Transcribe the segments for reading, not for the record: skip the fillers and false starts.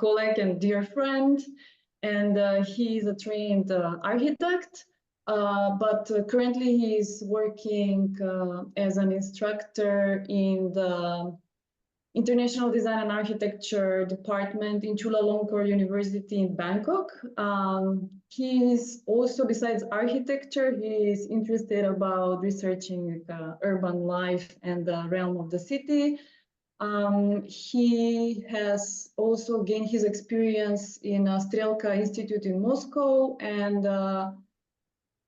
colleague and dear friend, and he is a trained architect, but currently he is working as an instructor in the International Design and Architecture Department in Chulalongkorn University in Bangkok. He is also, besides architecture, he is interested about researching urban life and the realm of the city. He has also gained his experience in Strelka Institute in Moscow, and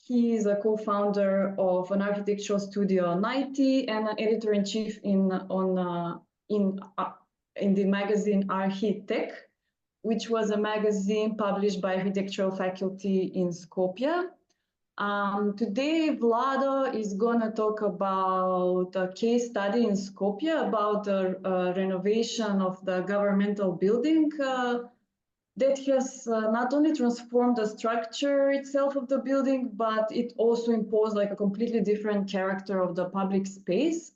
he is a co-founder of an architectural studio 90 and an editor-in-chief in the magazine Architect, which was a magazine published by architectural faculty in Skopje. Today, Vlado is going to talk about a case study in Skopje about the renovation of the governmental building that has not only transformed the structure itself of the building, but it also imposed like a completely different character of the public space.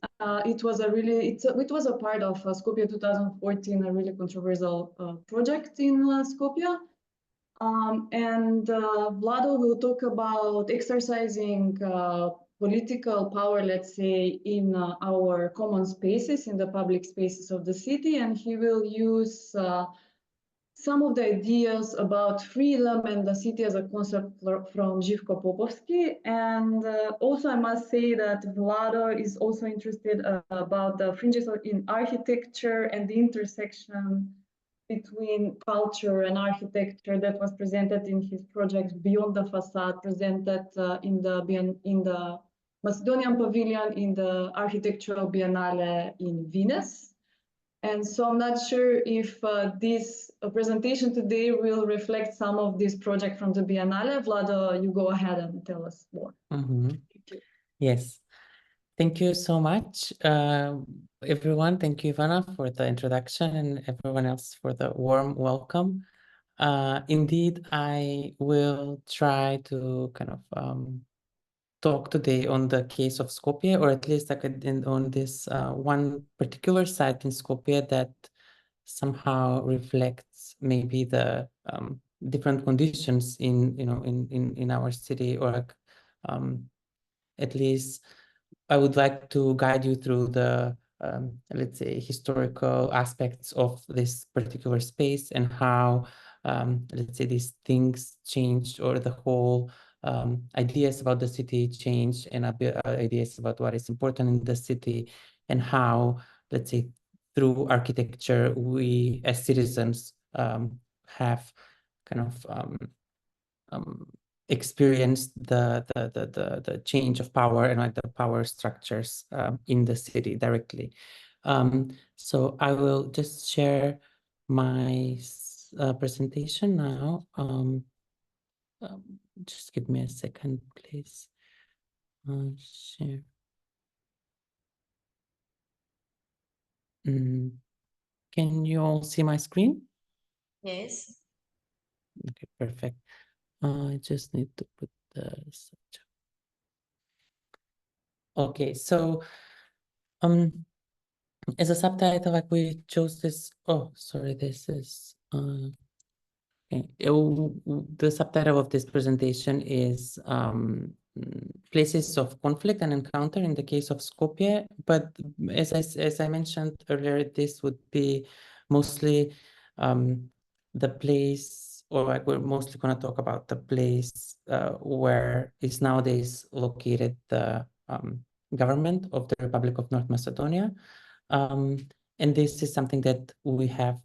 It was a part of Skopje 2014, a really controversial project in Skopje. And Vlado will talk about exercising political power, let's say, in our common spaces, in the public spaces of the city, and he will use some of the ideas about freedom and the city as a concept from Živko Popovski. And also I must say that Vlado is also interested about the fringes in architecture and the intersection between culture and architecture that was presented in his project Beyond the Facade, presented in the Macedonian Pavilion in the Architectural Biennale in Venice. And so I'm not sure if this presentation today will reflect some of this project from the Biennale. Vlado, you go ahead and tell us more. Thank you. Yes, thank you so much, everyone. Thank you, Ivana, for the introduction, and everyone else for the warm welcome. Indeed, I will try to kind of talk today on the case of Skopje, or at least on this one particular site in Skopje that somehow reflects maybe the different conditions in our city, or at least I would like to guide you through the let's say historical aspects of this particular space and how let's say these things changed, or the whole ideas about the city change, and ideas about what is important in the city, and how, let's say, through architecture, we as citizens have kind of experienced the change of power and like the power structures in the city directly. So I will just share my presentation now. Just give me a second, please. Share. Can you all see my screen? Yes. Okay, perfect. I just need to put the subject. Okay, so as a subtitle, like we chose this. Oh, sorry, this is okay. The subtitle of this presentation is Places of Conflict and Encounter in the Case of Skopje. But as I mentioned earlier, this would be mostly the place, or like we're mostly going to talk about the place where is nowadays located the government of the Republic of North Macedonia. And this is something that we have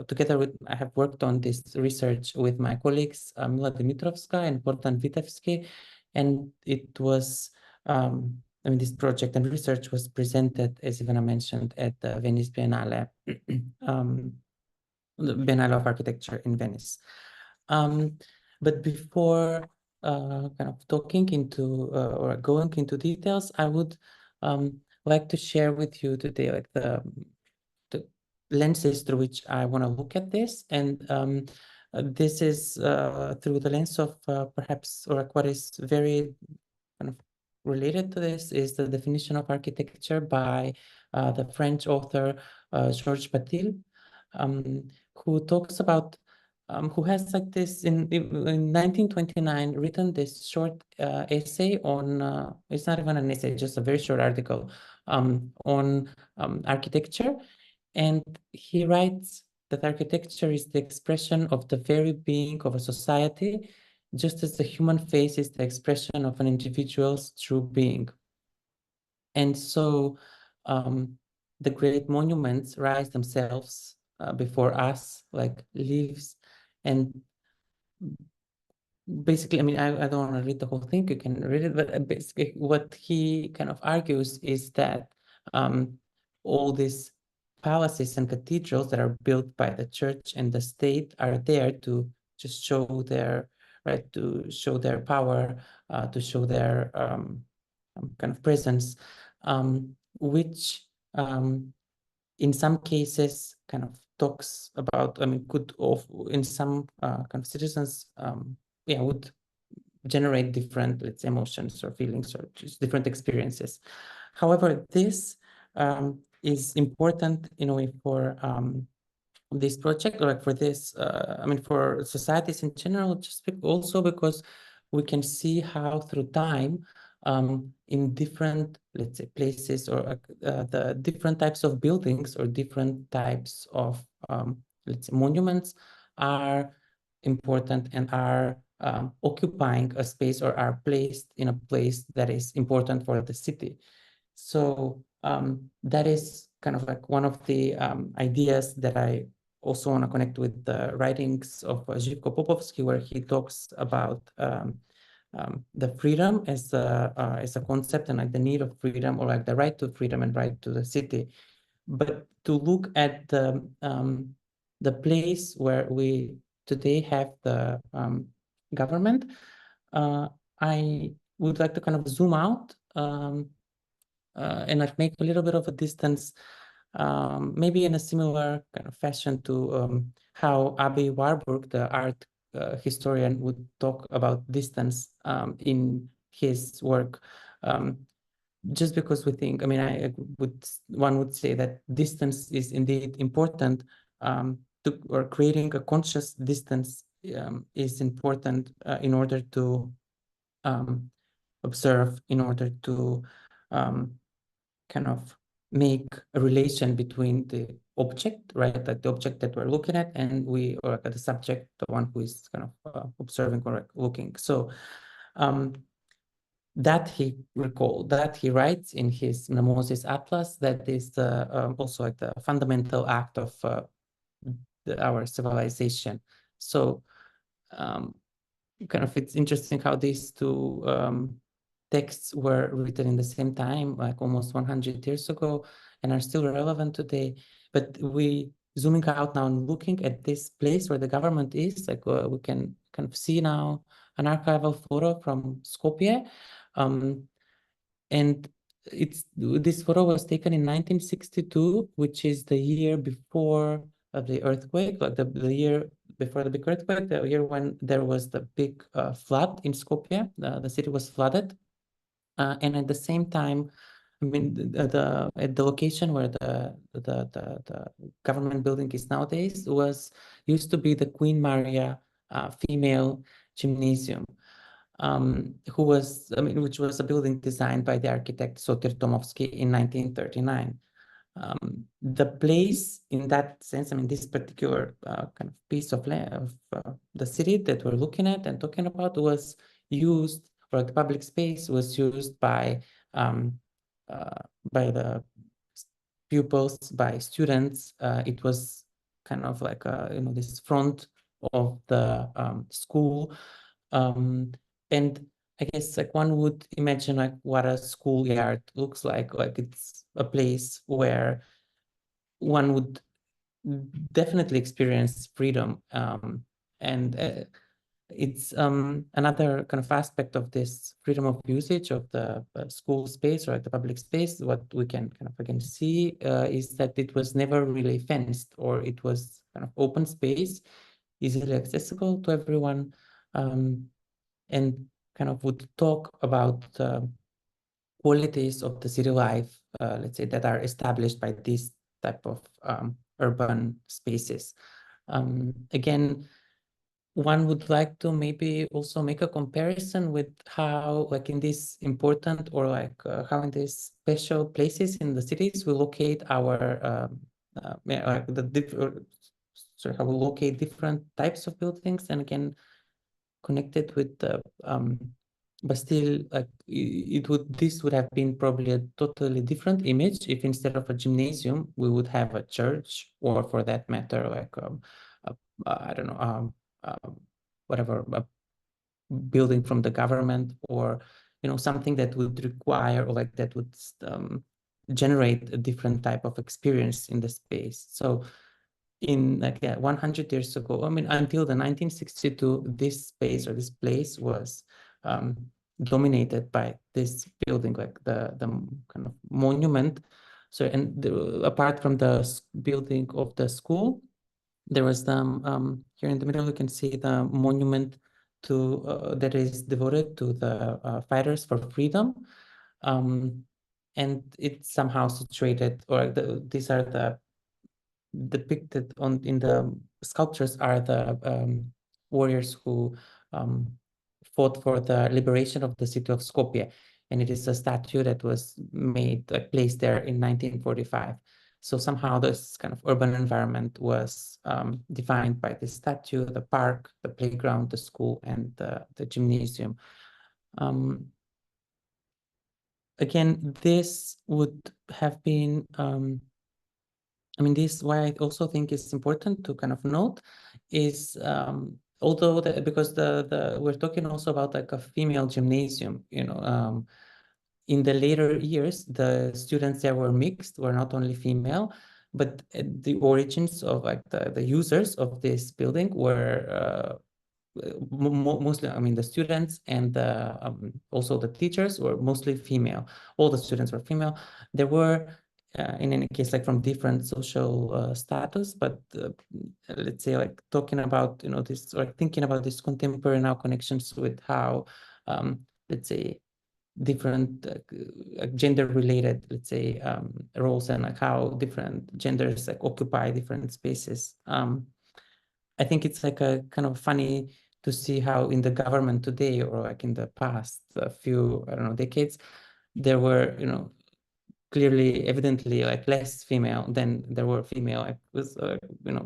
together with, I have worked on this research with my colleagues, Mila Dimitrovska and Bogdan Vitevski. And it was, I mean, this project and research was presented, as Ivana mentioned, at the Venice Biennale, the Biennale of Architecture in Venice. But before kind of talking into or going into details, I would like to share with you today like the lenses through which I want to look at this. And this is through the lens of perhaps, or like what is very kind of related to this is the definition of architecture by the French author Georges Batil, who talks about, who has like this in 1929 written this short essay on, it's not even an essay, just a very short article on architecture. And he writes that architecture is the expression of the very being of a society, just as the human face is the expression of an individual's true being. And so the great monuments rise themselves before us like leaves. And basically, I mean, I don't want to read the whole thing, you can read it, but basically what he kind of argues is that all these palaces and cathedrals that are built by the church and the state are there to just show their, right, to show their power, to show their kind of presence, which in some cases kind of talks about, I mean, could in some kind of citizens, yeah, would generate different, let's say, emotions or feelings or just different experiences. However, this is important in a way for this project, or like for this, I mean, for societies in general, just also because we can see how through time, in different, let's say, places or the different types of buildings or different types of, let's say, monuments are important and are occupying a space or are placed in a place that is important for the city. So that is kind of like one of the ideas that I also want to connect with the writings of Živko Popovski, where he talks about the freedom as a concept and like the need of freedom, or like the right to freedom and right to the city. But to look at the place where we today have the government, I would like to kind of zoom out and like make a little bit of a distance, maybe in a similar kind of fashion to how Abe Warburg, the art historian, would talk about distance in his work. Just because we think, I mean, one would say that distance is indeed important, or creating a conscious distance is important in order to observe, in order to kind of make a relation between the object, right, like the object that we're looking at, and we, or the subject, the one who is kind of observing or looking. So that he writes in his Mnemosis Atlas, that is the also like the fundamental act of our civilization. So kind of it's interesting how these two texts were written in the same time, like almost 100 years ago, and are still relevant today. But we zooming out now and looking at this place where the government is, like we can kind of see now an archival photo from Skopje. And this photo was taken in 1962, which is the year before the earthquake, like the year before the big earthquake, the year when there was the big flood in Skopje. The city was flooded. And at the same time, I mean, at the location where the government building is nowadays used to be the Queen Maria female gymnasium, which was a building designed by the architect Sotir Tomovsky in 1939. The place, in that sense, I mean, this particular kind of piece of land of the city that we're looking at and talking about was used, or the public space was used by the pupils, by students. It was kind of like this front of the school, and I guess like one would imagine like what a schoolyard looks like it's a place where one would definitely experience freedom, and it's another kind of aspect of this freedom of usage of the school space, or the public space. What we can kind of again see is that it was never really fenced, or it was kind of open space, easily accessible to everyone, and kind of would talk about qualities of the city life, let's say, that are established by these type of urban spaces. Again, one would like to maybe also make a comparison with how, like in these important or like how in these special places in the cities we locate our like how we locate different types of buildings, and again connected with the but still like this would have been probably a totally different image if instead of a gymnasium we would have a church, or for that matter like I don't know whatever, a building from the government, or something that would require, or like that would generate a different type of experience in the space. So in like 100 years ago, I mean until the 1962, this space or this place was dominated by this building, like the kind of monument. So, and apart from the building of the school, there was the here in the middle you can see the monument to that is devoted to the fighters for freedom, and it's somehow situated, or these are the depicted in the sculptures are the warriors who fought for the liberation of the city of Skopje, and it is a statue that was made placed there in 1945. So somehow this kind of urban environment was defined by this statue, the park, the playground, the school, and the gymnasium. Again, this would have been I mean, this why I also think it's important to kind of note is although because we're talking also about like a female gymnasium, in the later years, the students that were mixed were not only female, but the origins of like the users of this building were mostly, I mean, the students and also the teachers were mostly female. All the students were female. There were in any case, like from different social status, but let's say like talking about, this, or thinking about this contemporary now connections with how, let's say, different gender related, let's say, roles, and like how different genders like occupy different spaces. I think it's like a kind of funny to see how in the government today, or like in the past few, I don't know, decades, there were, clearly, evidently, like less female than there were female, like, with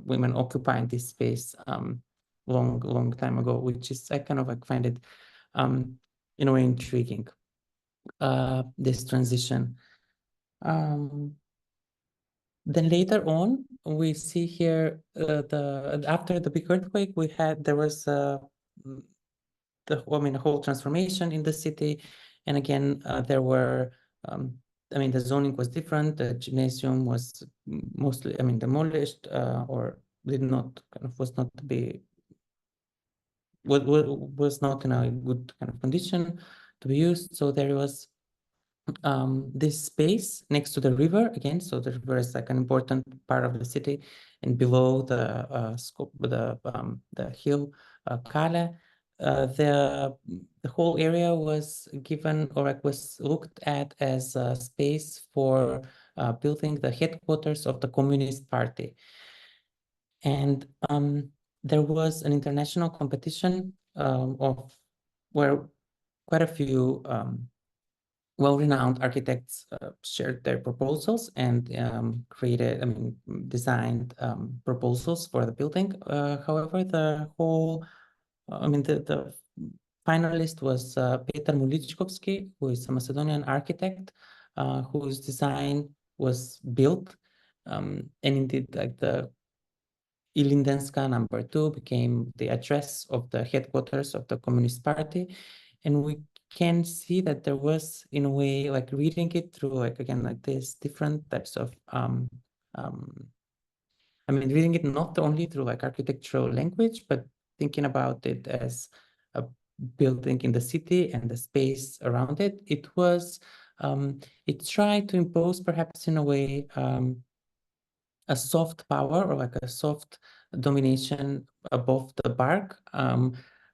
women occupying this space long time ago, which is, I kind of like find it in a way intriguing, this transition. Then later on, we see here after the big earthquake, there was a whole transformation in the city, and again there were I mean, the zoning was different. The gymnasium was mostly, I mean, demolished or was not to be was not in a good kind of condition to be used. So there was this space next to the river again. So the river is like an important part of the city, and below the hill Kale, the whole area was given, or like was looked at as a space for building the headquarters of the Communist Party. And there was an international competition of where quite a few well-renowned architects shared their proposals and created, I mean, designed proposals for the building. However, the whole, I mean, the finalist was Petar Muličkovski, who is a Macedonian architect, whose design was built, and indeed, like the Ilindenska #2 became the address of the headquarters of the Communist Party, and we can see that there was, in a way, like reading it through, like again, like these different types of I mean, reading it not only through like architectural language, but thinking about it as a building in the city and the space around it. It was it tried to impose, perhaps in a way, a soft power, or like a soft domination above the park,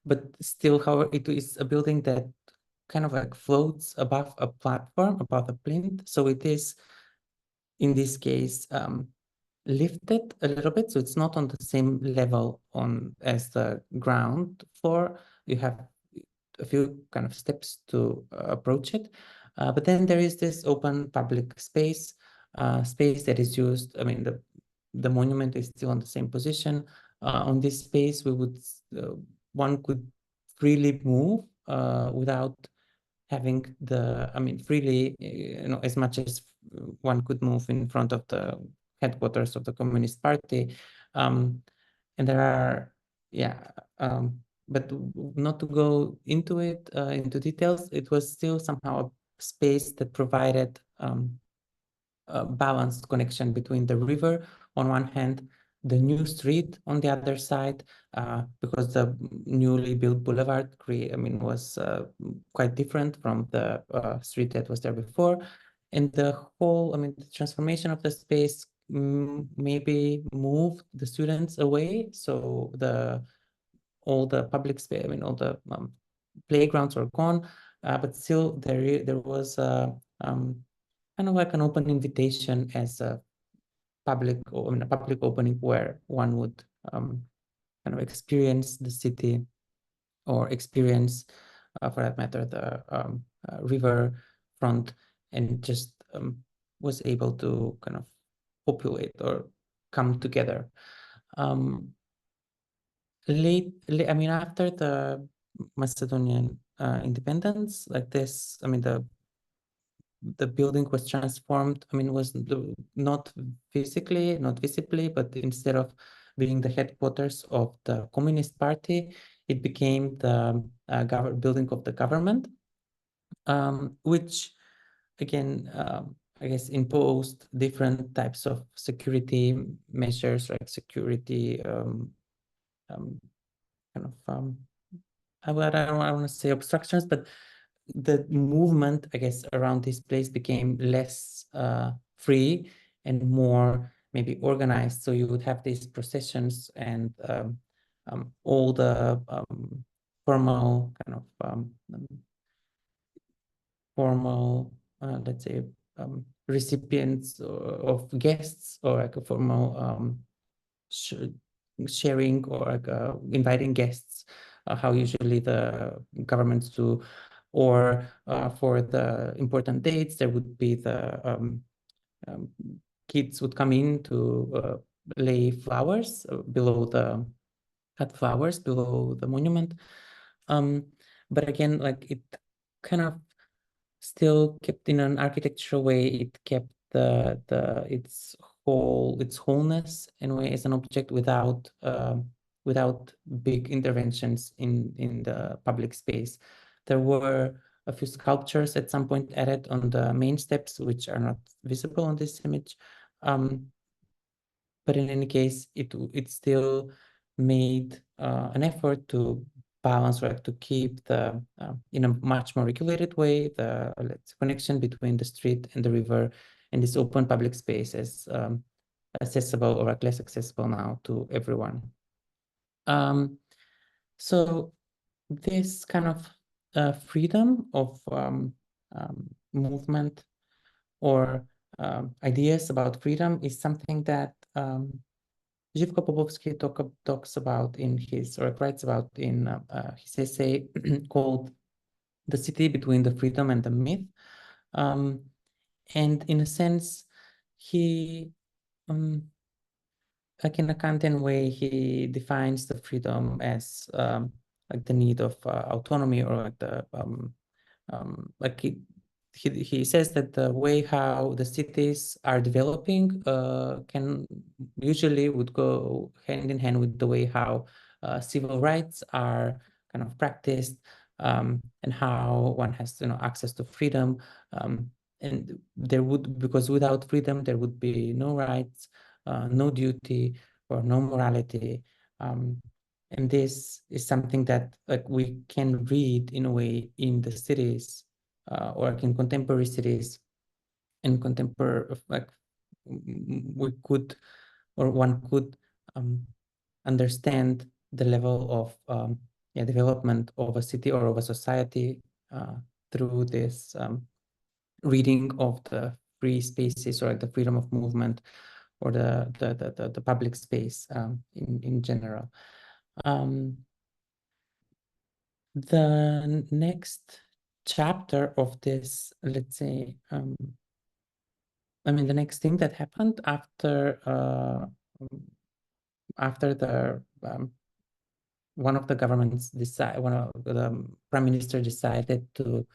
but still, however, it is a building that kind of like floats above a platform, above a plinth. So it is, in this case, lifted a little bit, so it's not on the same level as the ground floor. You have a few kind of steps to approach it, but then there is this open public space that is used. I mean, the monument is still on the same position. On this space, one could freely move without having freely, as much as one could move in front of the headquarters of the Communist Party. And there are, but not to go into it, into details, it was still somehow a space that provided a balanced connection between the river on one hand, the new street on the other side, because the newly built boulevard was quite different from the street that was there before. And the whole, the transformation of the space maybe moved the students away. So all the public space, all the playgrounds are gone, but still there was kind of like an open invitation as a public opening where one would kind of experience the city or experience, for that matter, the river front, and just was able to kind of populate or come together. After the Macedonian independence, like this, the building was transformed. Was not physically, not visibly, but instead of being the headquarters of the Communist Party, it became the building of the government, which again, I guess, imposed different types of security measures, like security I don't want to say obstructions, but the movement, I guess, around this place became less free and more maybe organized. So you would have these processions and all the formal kind of let's say, recipients of guests, or like a formal sharing, or like inviting guests, how usually the governments do. Or for the important dates, there would be the kids would come in to lay flowers cut flowers below the monument. But again, like, it kind of still kept in an architectural way. It kept its wholeness in a way as an object without big interventions in the public space. There were a few sculptures at some point added on the main steps, which are not visible on this image. But in any case, it still made an effort to balance, or to keep the in a much more regulated way, the connection between the street and the river, and this open public space as accessible, or less accessible now, to everyone. So this kind of freedom of movement, or ideas about freedom, is something that Živko Popovski talks about in writes about in his essay called "The City Between the Freedom and the Myth." And in a sense, he, like in a Kantian way, he defines the freedom as like the need of autonomy, or like the like he says that the way how the cities are developing would go hand in hand with the way how civil rights are kind of practiced, and how one has access to freedom, and because without freedom there would be no rights, no duty, or no morality. And this is something that, like, we can read in a way in the cities, or like in contemporary cities, and we could, or one could understand the level of development of a city or of a society through this reading of the free spaces, or like the freedom of movement, or the public space in general. The next chapter of this, let's say, I mean, the next thing that happened after the one of the governments one of the prime minister decided to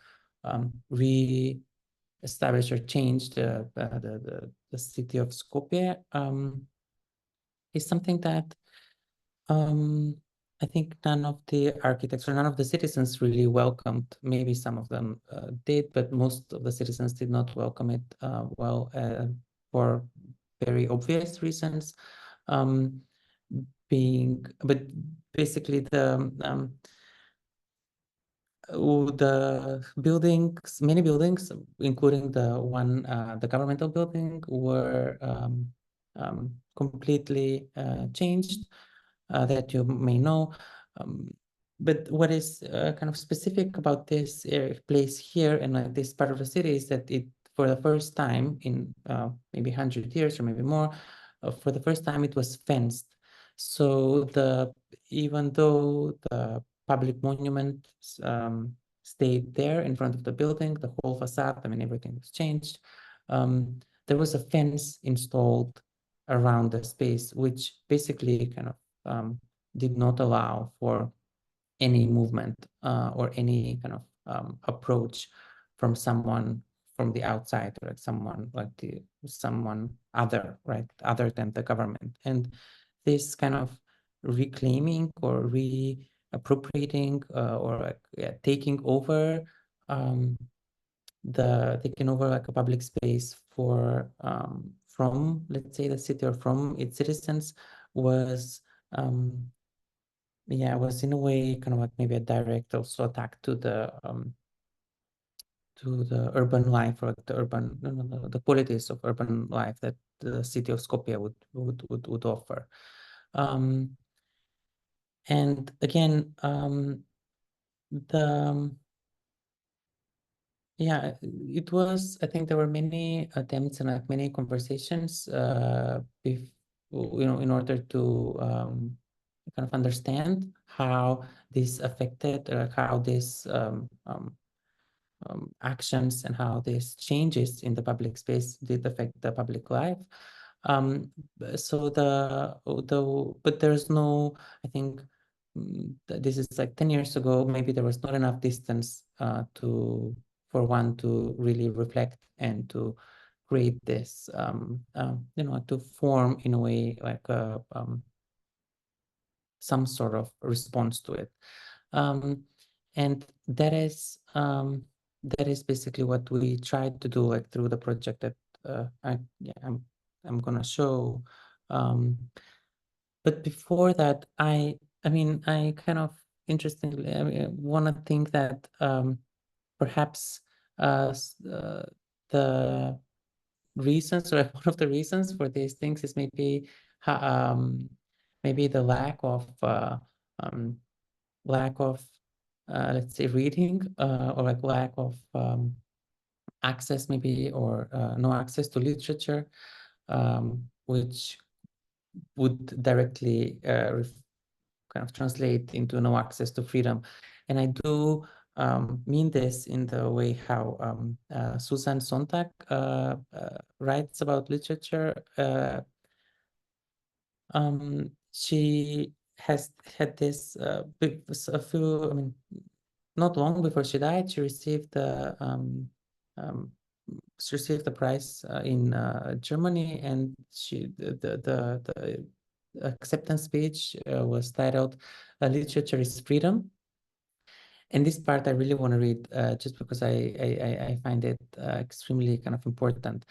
re-establish or change the city of Skopje, is something that I think none of the architects or none of the citizens really welcomed. Maybe some of them did, but most of the citizens did not welcome it for very obvious reasons. But basically the buildings, many buildings, including the one, the governmental building, were completely changed, that you may know. But what is kind of specific about this place here and this part of the city is that it, for the first time in maybe 100 years or maybe more, for the first time it was fenced. So even though the public monument stayed there in front of the building, the whole facade, I mean, everything was changed. There was a fence installed around the space, which basically kind of did not allow for any movement or any kind of approach from someone from the outside, or like someone like someone other, right, other than the government. And this kind of reclaiming or reappropriating or like taking over like a public space for from, let's say, the city or from its citizens was was in a way kind of like maybe a direct also attack to the urban life, or the qualities of urban life that the city of Skopje would offer. And again, it was, I think there were many attempts and like many conversations in order to kind of understand how this affected, how this actions and how these changes in the public space did affect the public life. So but there's no, I think this is like 10 years ago, maybe there was not enough distance for one to really reflect and to create this, to form in a way like some sort of response to it. And that is basically what we tried to do, like through the project that I'm gonna show. But before that, I mean, I kind of interestingly want to think that perhaps the reasons, or one of the reasons for these things is maybe maybe the lack of let's say reading, or like lack of access maybe, or no access to literature, which would directly kind of translate into no access to freedom. And I do mean this in the way how Susan Sontag writes about literature. She has had this a few, I mean, not long before she died, she received the prize in Germany, and the acceptance speech was titled "Literature is Freedom." And this part I really want to read just because I find it extremely kind of important.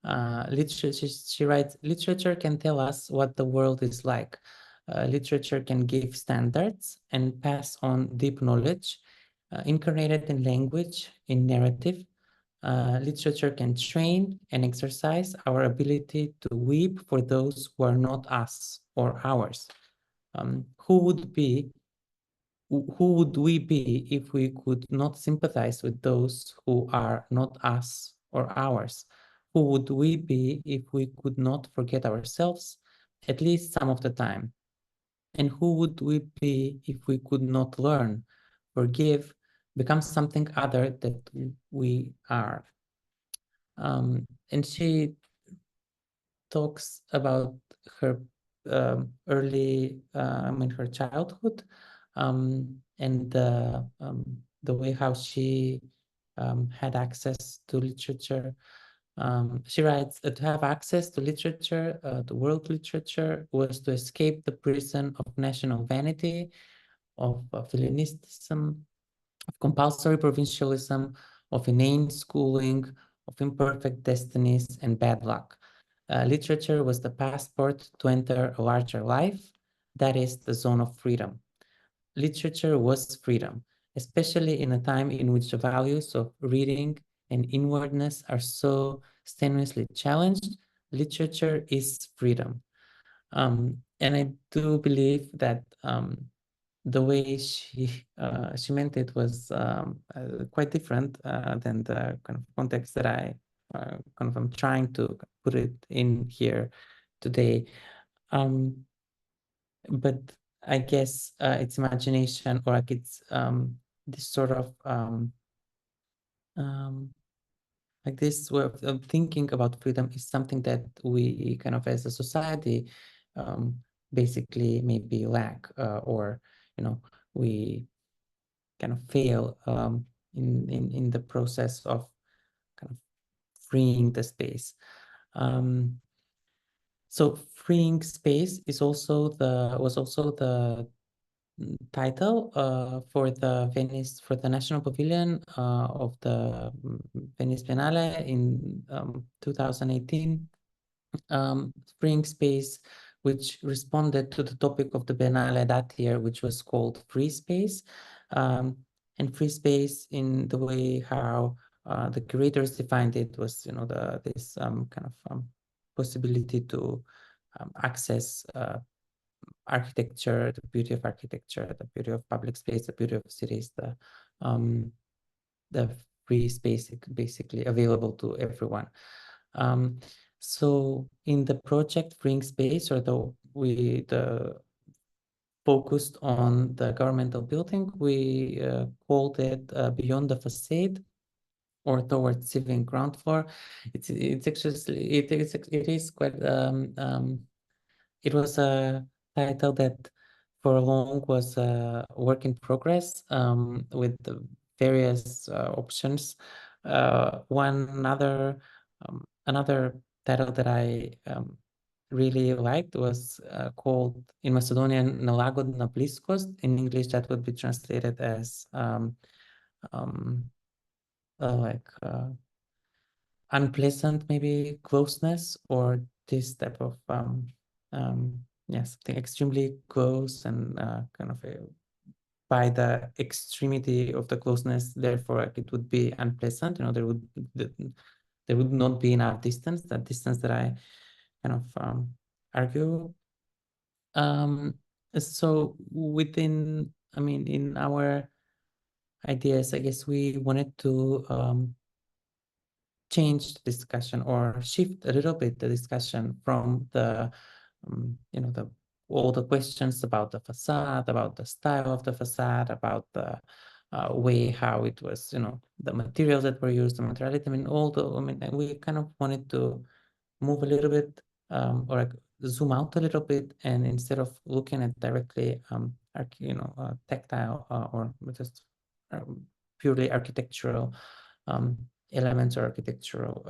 She writes, literature can tell us what the world is like. Literature can give standards and pass on deep knowledge, incarnated in language, in narrative. Literature can train and exercise our ability to weep for those who are not us or ours. Who would we be if we could not sympathize with those who are not us or ours? who would we be if we could not forget ourselves, at least some of the time? And who would we be if we could not learn, forgive, become something other that we are? And she talks about her early, her childhood, and the way how she had access to literature. She writes, to have access to literature, to world literature, was to escape the prison of national vanity, of Hellenistism, of compulsory provincialism, of inane schooling, of imperfect destinies and bad luck. Literature was the passport to enter a larger life, that is the zone of freedom. Literature was freedom, especially in a time in which the values of reading and inwardness are so strenuously challenged. Literature is freedom. And I do believe that the way she meant it was quite different than the kind of context that I I'm trying to put it in here today. But I guess it's imagination, or like it's this sort of like this way of thinking about freedom is something that we kind of as a society basically maybe lack, or we kind of fail in the process of kind of freeing the space. So freeing space is also was also the title for the National Pavilion of the Venice Biennale in 2018. Freeing space, which responded to the topic of the Biennale that year, which was called free space. And free space, in the way how the curators defined it, was this kind of possibility to access architecture, the beauty of architecture, the beauty of public space, the beauty of cities, the free space basically available to everyone. So in the project Freeing Space, although we focused on the governmental building, we called it Beyond the Facade, or Towards Civic Ground Floor. It's actually it is quite it was a title that for long was a work in progress, with the various options. Another title that I really liked was called in Macedonian Nelagodna bliskost. In English, that would be translated as unpleasant, maybe closeness, or this type of something extremely close and kind of by the extremity of the closeness, therefore like it would be unpleasant. There would not be enough distance, that distance that I kind of argue. So within, in our ideas, I guess we wanted to change the discussion, or shift a little bit the discussion from the all the questions about the facade, about the style of the facade, about the way how it was, the materials that were used, the materiality. We kind of wanted to move a little bit, or like zoom out a little bit, and instead of looking at directly tactile or just purely architectural elements or architectural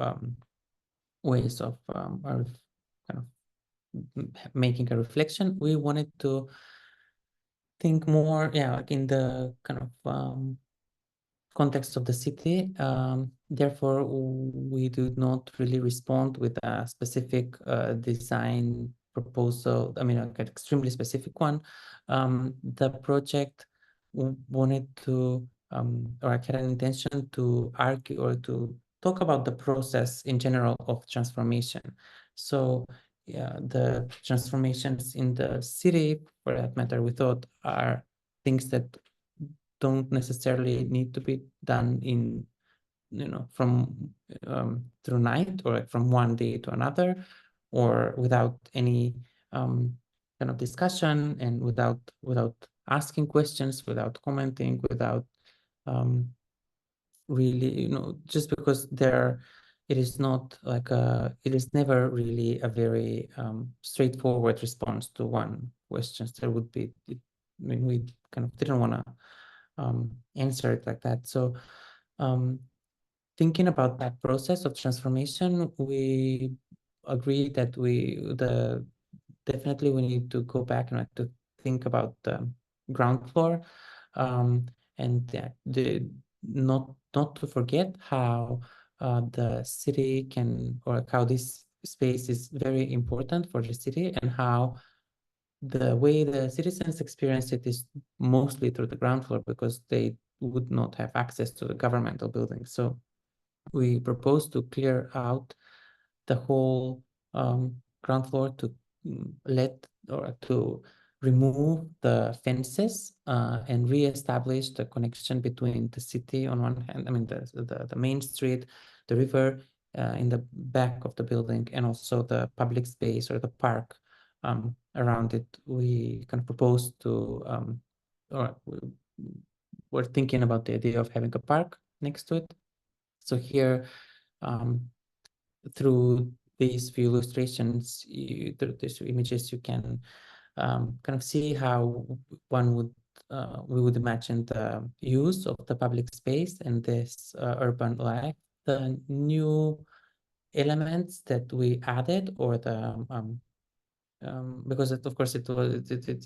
ways of kind of making a reflection, we wanted to think more, like in the kind of context of the city. Therefore, we do not really respond with a specific design proposal. Like an extremely specific one. The project wanted to, or had an intention to argue or to talk about the process in general of transformation. So the transformations in the city, for that matter, we thought are things that don't necessarily need to be done in from through night, or like from one day to another, or without any kind of discussion, and without asking questions, without commenting, without really, just because it is not like it is never really a very straightforward response to one question. There would be, we kind of didn't want to answer it like that. So thinking about that process of transformation, we agreed that definitely we need to go back and to think about the ground floor, and not to forget how the city can, or how this space is very important for the city, and how the way the citizens experience it is mostly through the ground floor, because they would not have access to the governmental buildings. So we propose to clear out the whole ground floor, to to remove the fences and re-establish the connection between the city on one hand, the main street, the river in the back of the building, and also the public space or the park around it. We kind of propose to, we're thinking about the idea of having a park next to it. So here, through these few illustrations, through these images, you can kind of see how we would imagine the use of the public space and this urban life. The new elements that we added, or the because of course it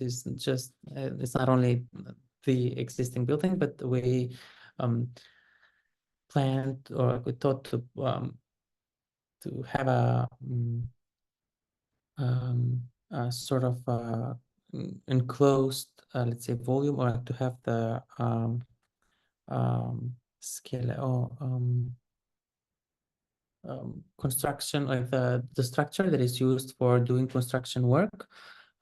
is just it's not only the existing building, but we planned, or we thought to have a sort of enclosed, let's say, volume, or to have the construction, like the structure that is used for doing construction work,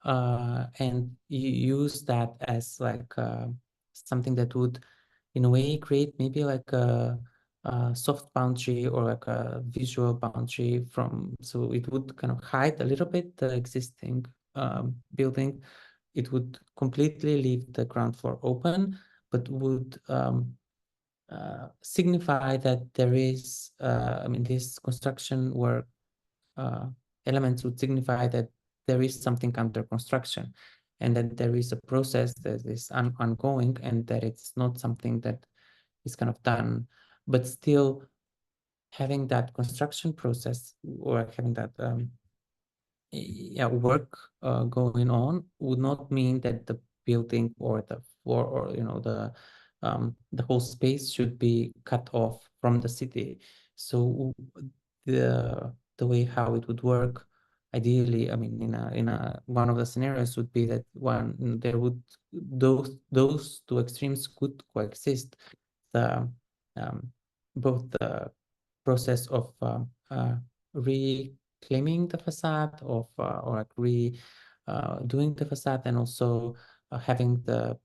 and you use that as like something that would, in a way, create maybe like a soft boundary, or like a visual boundary so it would kind of hide a little bit the existing building. It would completely leave the ground floor open, but would signify that there is, this construction work elements would signify that there is something under construction, and that there is a process that is ongoing, and that it's not something that is kind of done, but still having that construction process, or having that work going on, would not mean that the building, or the floor, or the whole space should be cut off from the city. So the way how it would work, ideally, in one of the scenarios would be that those two extremes could coexist. The both the process of reclaiming the facade, or like doing the facade, and also having the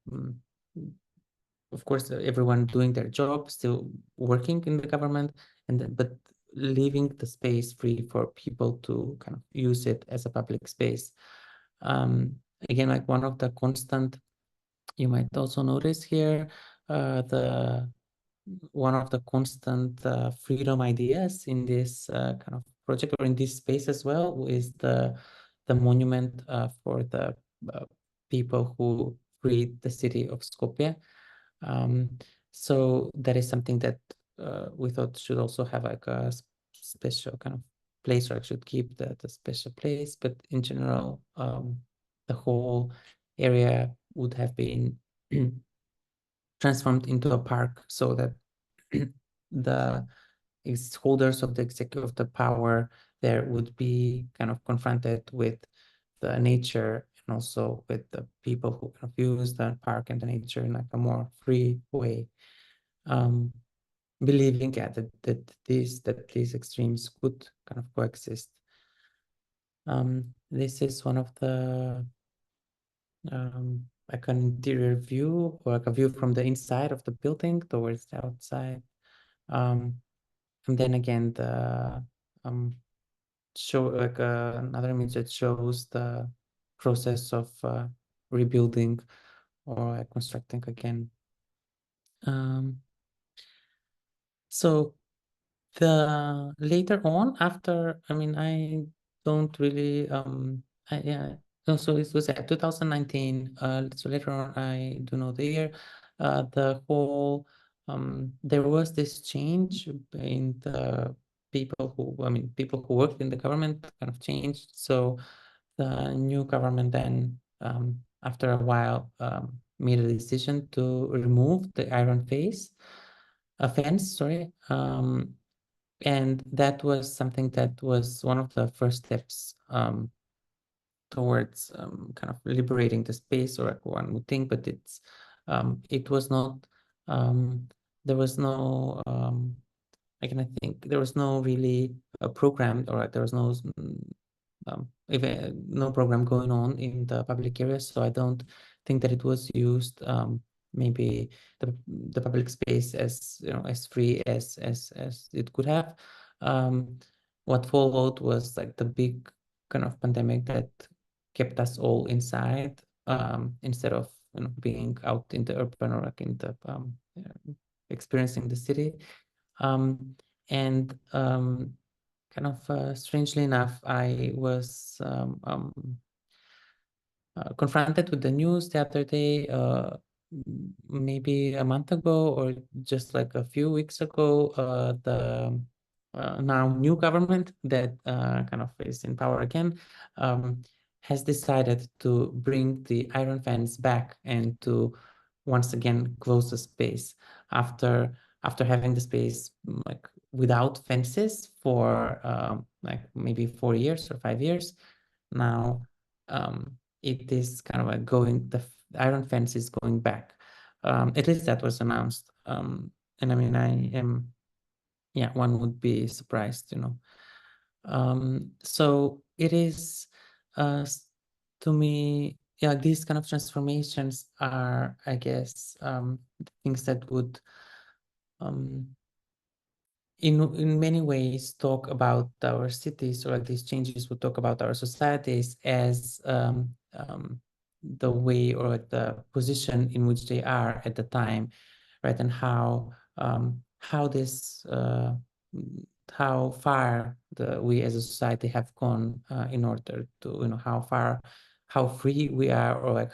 of course everyone doing their job, still working in the government, but leaving the space free for people to kind of use it as a public space. Again, like one of the constant, you might also notice here, one of the constant freedom ideas in this kind of project, or in this space as well, is the monument for the people who freed the city of Skopje. So that is something that we thought should also have like a special kind of place, or should keep the special place. But in general, the whole area would have been transformed into a park, so that the holders of the power there would be kind of confronted with the nature, and also with the people who kind of use the park and the nature in like a more free way, believing that these extremes could kind of coexist. This is one of the like an interior view, or like a view from the inside of the building towards the outside. and then again the show like another image that shows the process of rebuilding or constructing again. So the later on, after, I mean, I don't really yeah. So it was at 2019. So later on, I do know the year. The whole there was this change in the people who, I mean, people who worked in the government kind of changed. So the new government then, after a while, made a decision to remove the iron fence, sorry. And that was something that was one of the first steps towards kind of liberating the space, or one would think, but it was not, there was no, I think there was no really a program, or there was no no program going on in the public areas, so I don't think that it was used maybe the public space as, you know, as free as it could have. What followed was like the big kind of pandemic that kept us all inside, instead of, you know, being out in the urban, or like in the experiencing the city. And kind of strangely enough, I was confronted with the news the other day, maybe a month ago, or just like a few weeks ago. The now new government that kind of is in power again has decided to bring the iron fence back and to once again close the space after having the space like without fences for like maybe 4 years or 5 years. Now it is kind of like the iron fence is going back. At least that was announced. And I mean, I am, yeah, one would be surprised, you know. So it is, to me, yeah, these kind of transformations are, I guess, things that would, in many ways, talk about our cities, or these changes would talk about our societies as the way, or like the position in which they are at the time, right? And how this how far we as a society have gone in order to, you know, how free we are, or like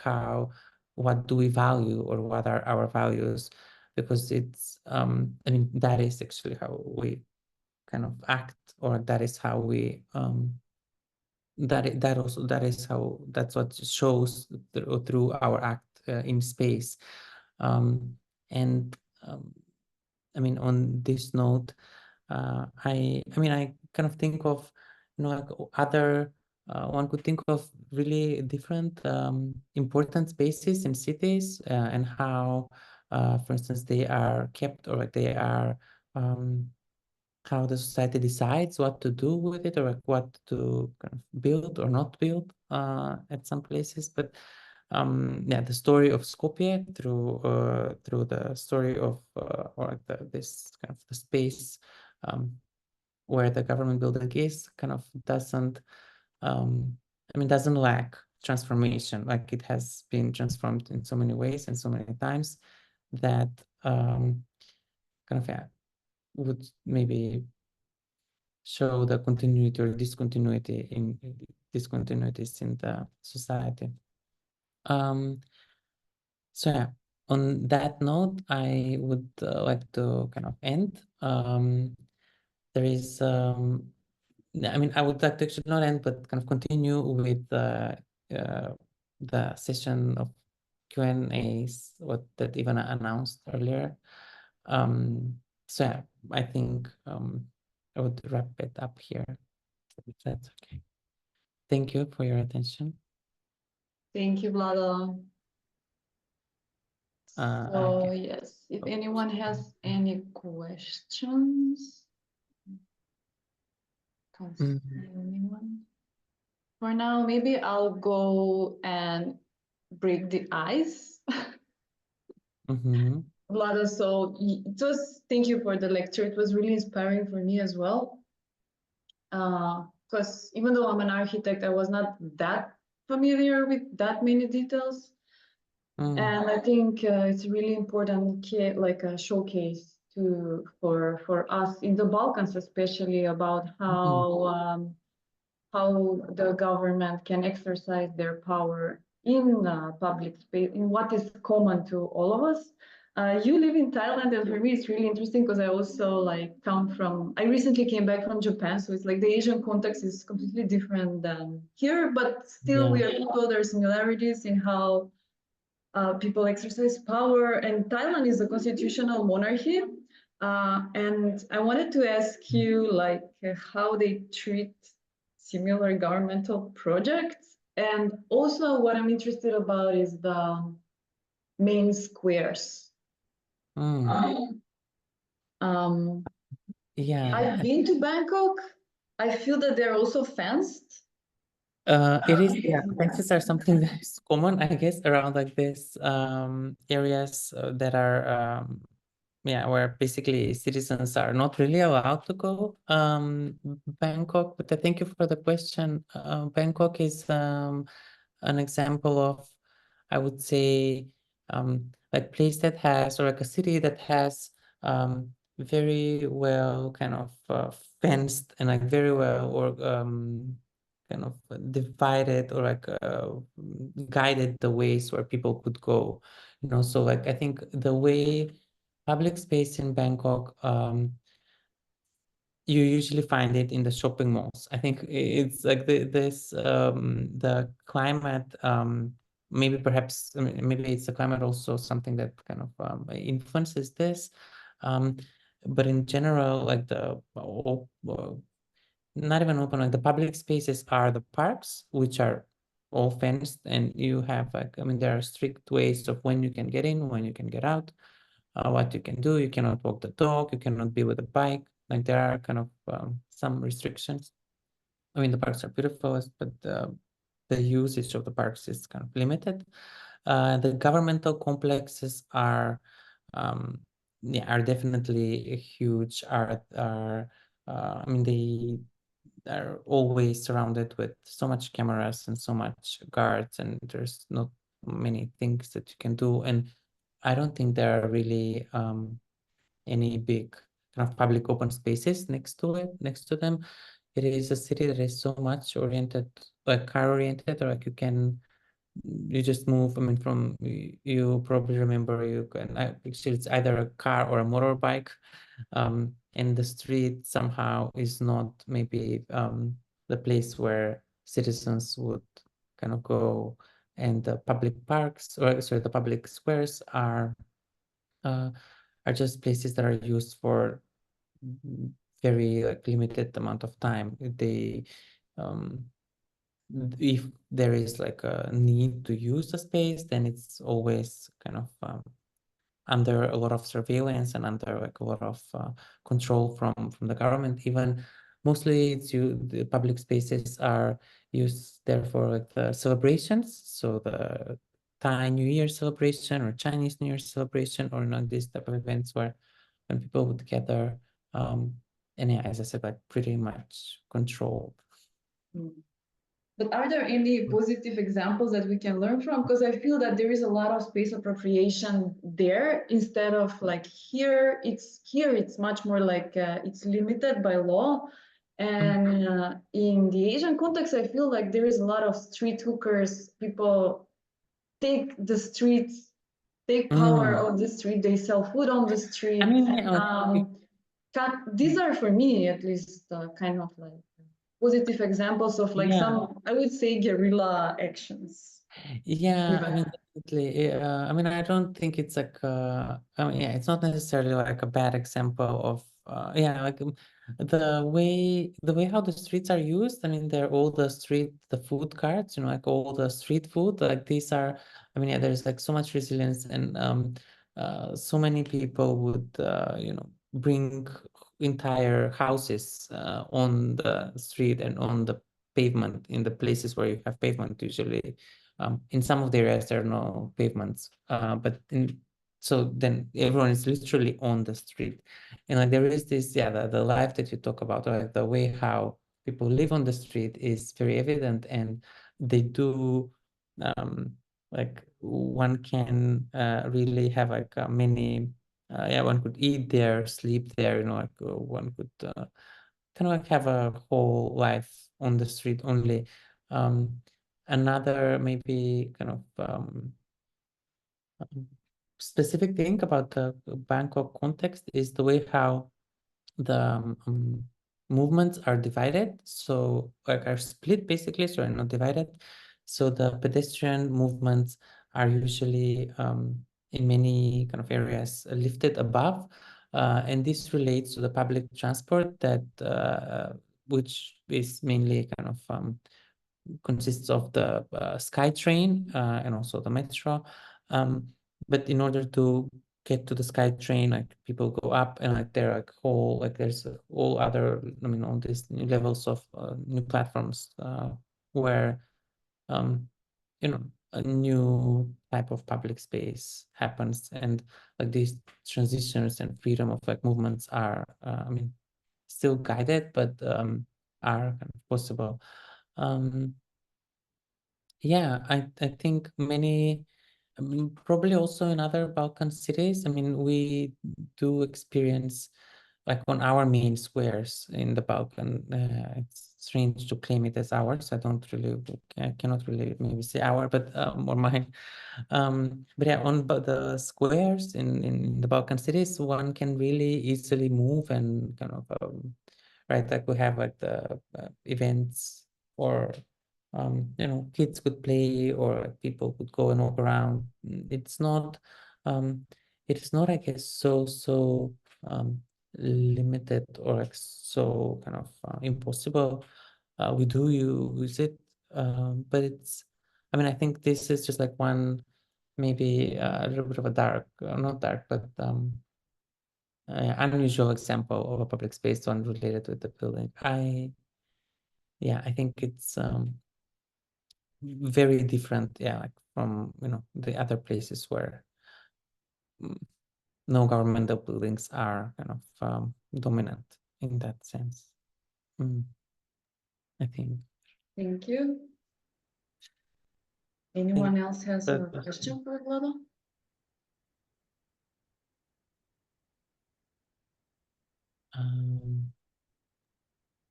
what do we value, or what are our values, because it's I mean, that is actually how we kind of act, or that is how we that's what shows through our act in space. And I mean, on this note, I mean, I kind of think of, you know, like other one could think of really different important spaces in cities, and how for instance they are kept, or like they are how the society decides what to do with it, or like what to kind of build or not build at some places. But yeah, the story of Skopje through the story of or this kind of the space where the government building is, kind of doesn't I mean, doesn't lack transformation. Like, it has been transformed in so many ways and so many times that kind of, yeah, would maybe show the continuity or discontinuity in discontinuities in the society. So yeah, on that note, I would like to kind of end. There is, I mean, I would like to actually not end, but kind of continue with the session of Q&As, that Ivana announced earlier. So yeah, I think I would wrap it up here, if that's okay. Thank you for your attention. Thank you, Vlado. So yes, if anyone has any questions, can't see anyone. For now, maybe I'll go and break the ice. Vlado, so thank you for the lecture. It was really inspiring for me as well. Because even though I'm an architect, I was not that familiar with that many details. And I think it's really important, like a showcase for us in the Balkans, especially about how the government can exercise their power in public space, in what is common to all of us. You live in Thailand, and for me, it's really interesting because I also like I recently came back from Japan, so it's like the Asian context is completely different than here, but still we are people, there are similarities in how people exercise power, and Thailand is a constitutional monarchy. And I wanted to ask you like how they treat similar governmental projects. And also what I'm interested about is the main squares. Yeah, I've been to Bangkok. I feel that they're also fenced. it is, yeah, fences are something that is common, I guess, around like this areas that are yeah, where basically citizens are not really allowed to go. Bangkok, but thank you for the question. Bangkok is an example of, I would say, like place that has, or like a city that has very well kind of fenced and like very well or kind of divided or like guided the ways where people could go, you know. So like I think the way public space in Bangkok, you usually find it in the shopping malls. I think it's like the climate, maybe perhaps, I mean, maybe it's the climate also something that kind of influences this. But in general, like not even open, like the public spaces are the parks, which are all fenced, and you have like, I mean, there are strict ways of when you can get in, when you can get out, what you can do. You cannot walk the dog, you cannot be with a bike. Like there are kind of some restrictions. I mean, the parks are beautiful, but the usage of the parks is kind of limited. The governmental complexes are, yeah, are definitely huge. I mean, they are always surrounded with so much cameras and so much guards, and there's not many things that you can do. And I don't think there are really any big kind of public open spaces next to them. It is a city that is so much oriented, like car oriented, or like you just move. I mean, from you probably remember actually it's either a car or a motorbike, and the street somehow is not maybe the place where citizens would kind of go, and the public parks, or sorry, the public squares are just places that are used for very like limited amount of time. They if there is like a need to use the space, then it's always kind of under a lot of surveillance and under like a lot of control from the government. Even mostly the public spaces are used there for like the celebrations, so the Thai New Year celebration or Chinese New Year celebration, or not these type of events where when people would gather, and yeah, as I said, like pretty much controlled. But are there any positive examples that we can learn from? Because I feel that there is a lot of space appropriation there, instead of like here it's much more like it's limited by law. And in the Asian context, I feel like there is a lot of street hookers. People take the streets, take power of the street, they sell food on the street. I mean, These are, for me at least, kind of like positive examples of like some, I would say, guerrilla actions. Yeah, I mean, definitely. I mean, I don't think it's like, I mean, yeah, it's not necessarily like a bad example of, yeah, like the way how the streets are used. I mean, they're all the food carts, you know, like all the street food. Like these are, I mean, yeah, there's like so much resilience, and so many people would, you know, bring entire houses on the street and on the pavement in the places where you have pavement usually. In some of the areas, there are no pavements, but in so then everyone is literally on the street. And like there is this, the life that you talk about, like the way how people live on the street is very evident, and they do like one can really have like many one could eat there, sleep there, you know, like one could kind of like have a whole life on the street only. Another maybe kind of specific thing about the Bangkok context is the way how the movements are divided. So like are split basically, sorry, not divided. So the pedestrian movements are usually in many kind of areas lifted above. And this relates to the public transport that which is mainly kind of consists of the SkyTrain and also the metro. But in order to get to the SkyTrain, like people go up, and like there are like whole, like there's all other, I mean, all these new levels of new platforms where you know, a new type of public space happens, and like these transitions and freedom of like movements are I mean, still guided, but are kind of possible. Yeah, I think many, I mean, probably also in other Balkan cities. I mean, we do experience like on our main squares in the Balkan. It's strange to claim it as ours. I cannot really maybe say our, but or mine. But yeah, on the squares in the Balkan cities, one can really easily move and kind of right, like we have like the events, or you know, kids could play, or like people could go and walk around. It's not it is not, I guess, so limited, or like so kind of impossible. We do use it, but it's, I mean, I think this is just like one, maybe a little bit of a dark, not dark, but unusual example of a public space unrelated with the building. I think it's very different, like from, you know, the other places where no governmental buildings are kind of dominant in that sense. I think. Thank you. Anyone else has a question for Vlado?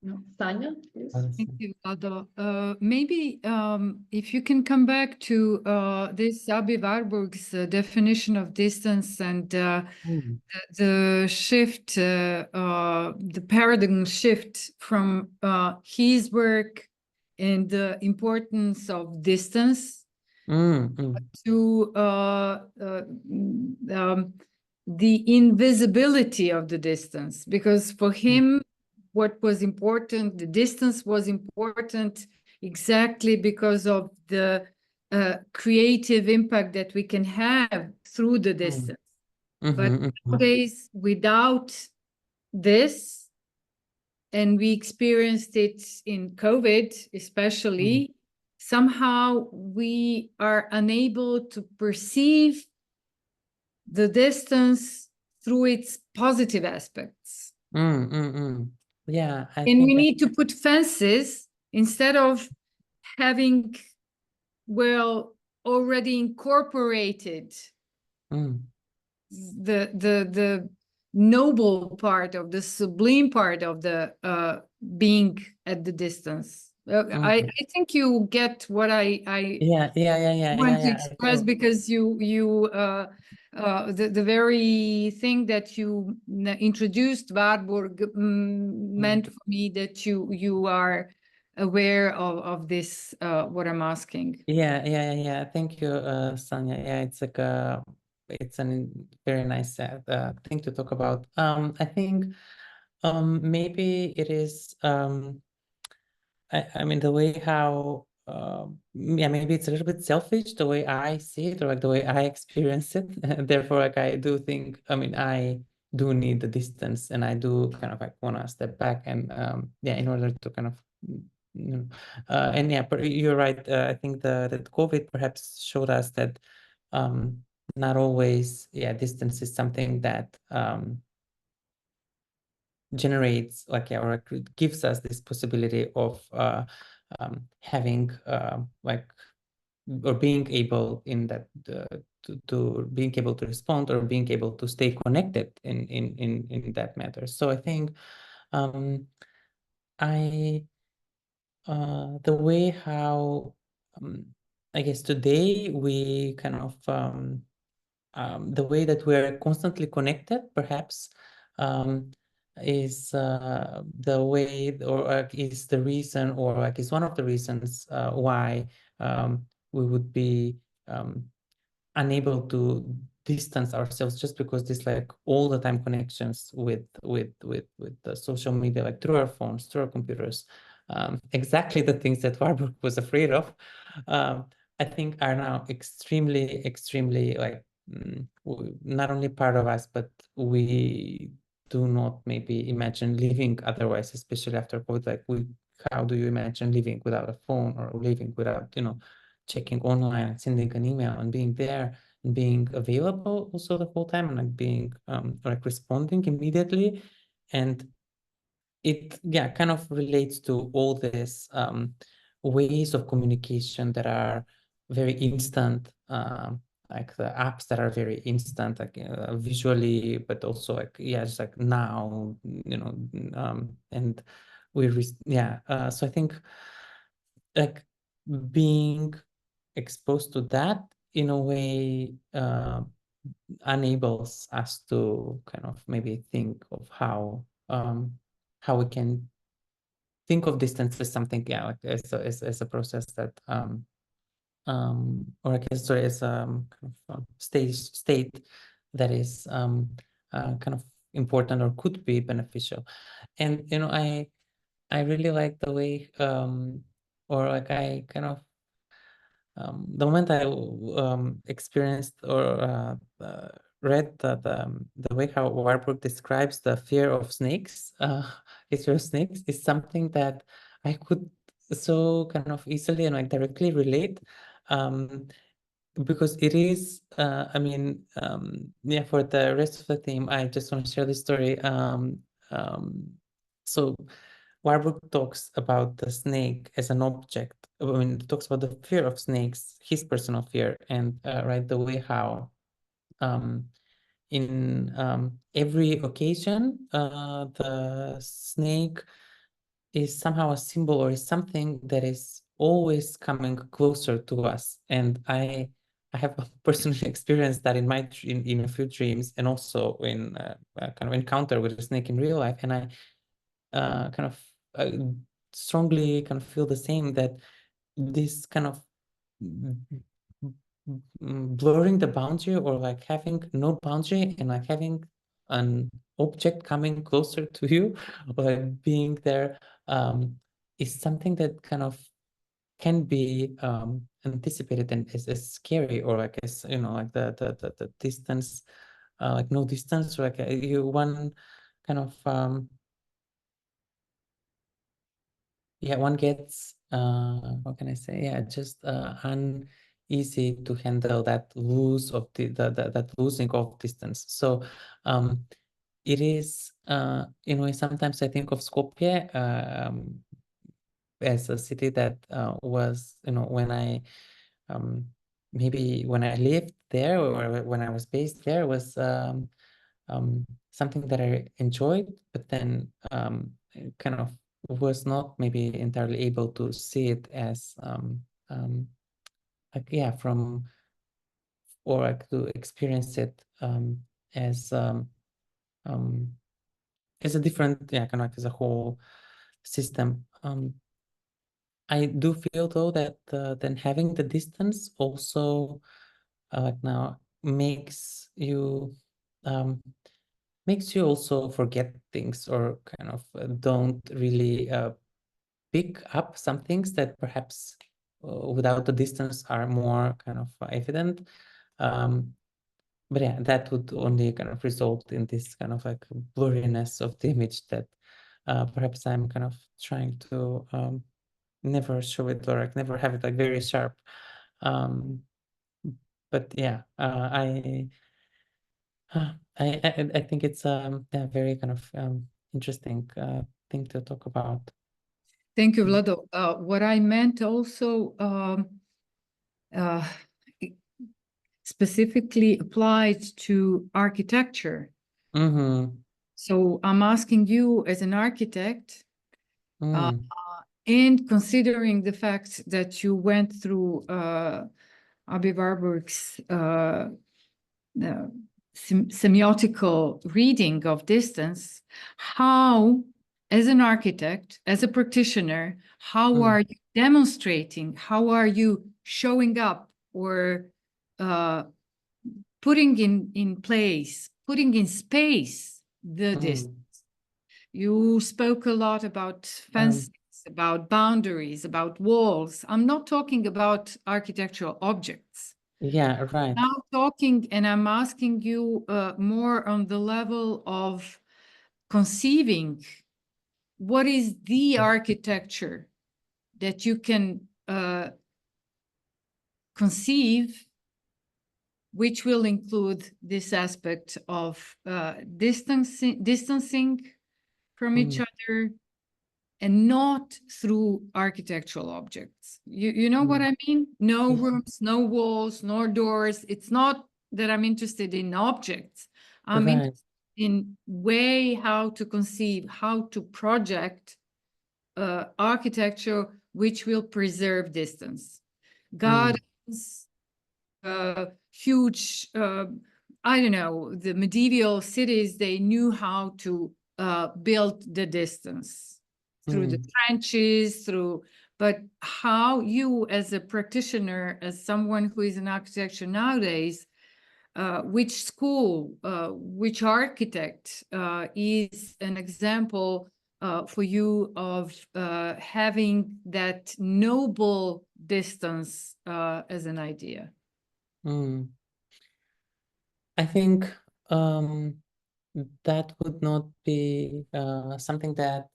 No, Tanya, please. Thank you, Vlado. Maybe if you can come back to this Abi Warburg's definition of distance and the shift, the paradigm shift from his work and the importance of distance to the invisibility of the distance, because for him, what was important, the distance was important exactly because of the creative impact that we can have through the distance. But nowadays, without this, and we experienced it in COVID especially, somehow we are unable to perceive the distance through its positive aspects. Yeah, and we need to put fences instead of having, well, already incorporated the noble part of the sublime part of the being at the distance. I think you get what I want to express, because the very thing that you introduced, Warburg, meant for me that you are aware of this, what I'm asking. Yeah. Thank you, Sanya. Yeah, it's like it's a very nice thing to talk about. I think maybe it is I mean, the way how maybe it's a little bit selfish the way I see it, or like the way I experience it. Therefore, like I do think, I mean, I do need the distance, and I do kind of like want to step back, and in order to kind of and yeah, but you're right. I think that COVID perhaps showed us that not always, distance is something that generates or gives us this possibility of having or being able in that to being able to respond or being able to stay connected in that matter. So I think the way how I guess today we kind of the way that we're constantly connected, perhaps, is the way, or is the reason, or is one of the reasons why we would be unable to distance ourselves, just because this all the time connections with the social media, through our phones, through our computers, exactly the things that Warburg was afraid of, I think are now extremely not only part of us, but we do not maybe imagine living otherwise, especially after COVID. How do you imagine living without a phone, or living without, checking online and sending an email and being there and being available also the whole time, and being responding immediately? And it kind of relates to all this ways of communication that are very instant, like the apps that are very instant, visually, but also just now, and so I think being exposed to that in a way enables us to kind of maybe think of how we can think of distance as something, as a process that or I guess, sorry, as kind of state that is kind of important or could be beneficial. And I really like the way I kind of the moment I experienced or read the way how Warburg describes the fear of snakes, his fear of snakes, is something that I could so kind of easily and directly relate, because it is, I mean, for the rest of the team, I just want to share this story. So Warburg talks about the snake as an object. I mean, talks about the fear of snakes, his personal fear, and the way how in every occasion the snake is somehow a symbol, or is something that is always coming closer to us. And I have personally experienced that in a few dreams, and also in a kind of encounter with a snake in real life. And I kind of strongly kind of feel the same, that this kind of blurring the boundary, or having no boundary, and having an object coming closer to you, or being there, is something that kind of can be anticipated, and is scary, or as the distance, no distance, or you one kind of one gets what can I say, just uneasy to handle that lose of that losing of distance. So it is in a way, sometimes I think of Skopje as a city that was, when I maybe when I lived there, or when I was based there, was something that I enjoyed, but then kind of was not maybe entirely able to see it as from, or to experience it as a different, kind of as a whole system. I do feel though that then having the distance also now makes you also forget things, or kind of don't really pick up some things that perhaps without the distance are more kind of evident. But that would only kind of result in this kind of blurriness of the image that perhaps I'm kind of trying to never show it, or never have it very sharp. but yeah, I think it's a very kind of interesting thing to talk about. Thank you, Vlado. What I meant also specifically applied to architecture. Mm-hmm. So I'm asking you as an architect, Mm. and considering the fact that you went through Abi Warburg's semiotical reading of distance, how, as an architect, as a practitioner, how are you demonstrating, how are you showing up or putting in place, putting in space the distance? You spoke a lot about fences, about boundaries, about walls. I'm not talking about architectural objects. Yeah, right. Now talking, and I'm asking you more on the level of conceiving what is the architecture that you can conceive, which will include this aspect of distancing from each other, and not through architectural objects. You know what I mean? No rooms, no walls, no doors. It's not that I'm interested in objects. I'm interested in way how to conceive, how to project architecture which will preserve distance. Gardens, huge, I don't know, the medieval cities, they knew how to build the distance through the trenches, but how you as a practitioner, as someone who is in architecture nowadays, which school, which architect is an example for you of having that noble distance as an idea? I think that would not be something that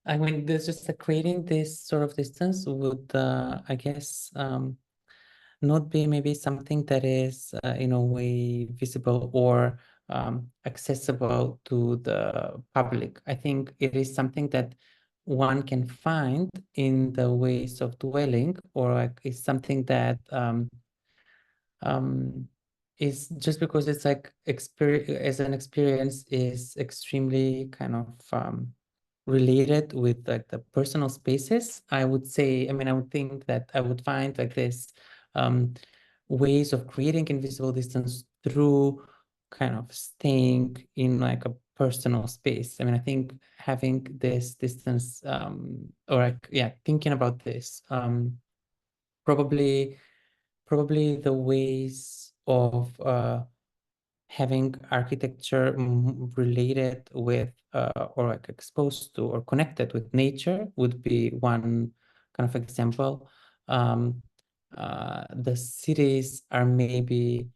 I mean, there's just creating this sort of distance would, I guess, not be maybe something that is in a way visible or accessible to the public. I think it is something that one can find in the ways of dwelling, or like is something that is just because it's like as an experience is extremely kind of related with like the personal spaces. I would say, I mean, I would think that I would find like this ways of creating invisible distance through kind of staying in like a personal space. I mean, I think having this distance or like, yeah, thinking about this probably the ways of having architecture related with or like exposed to or connected with nature would be one kind of example. The cities are maybe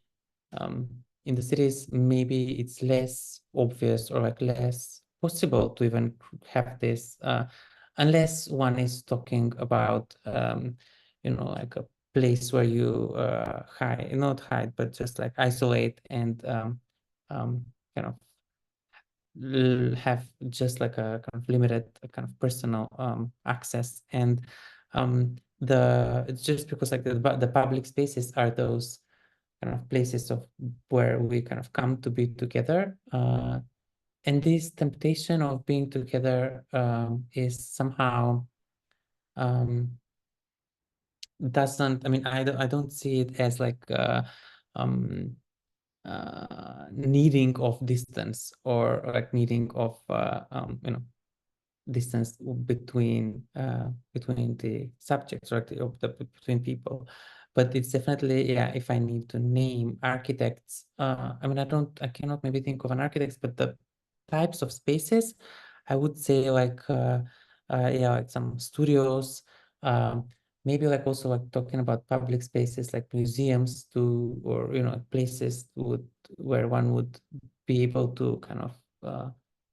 in the cities maybe it's less obvious or like less possible to even have this unless one is talking about you know, like a place where you not hide, but just like isolate and kind of have just like a kind of limited kind of personal access. And it's just because like the public spaces are those kind of places of where we kind of come to be together. And this temptation of being together is somehow doesn't, I mean, I don't see it as like needing of distance or like needing of you know, distance between the subjects or between people. But it's definitely, yeah, if I need to name architects, I mean, I cannot maybe think of an architect, but the types of spaces, I would say like yeah, like some studios, maybe like also like talking about public spaces like museums to, or you know, places where one would be able to kind of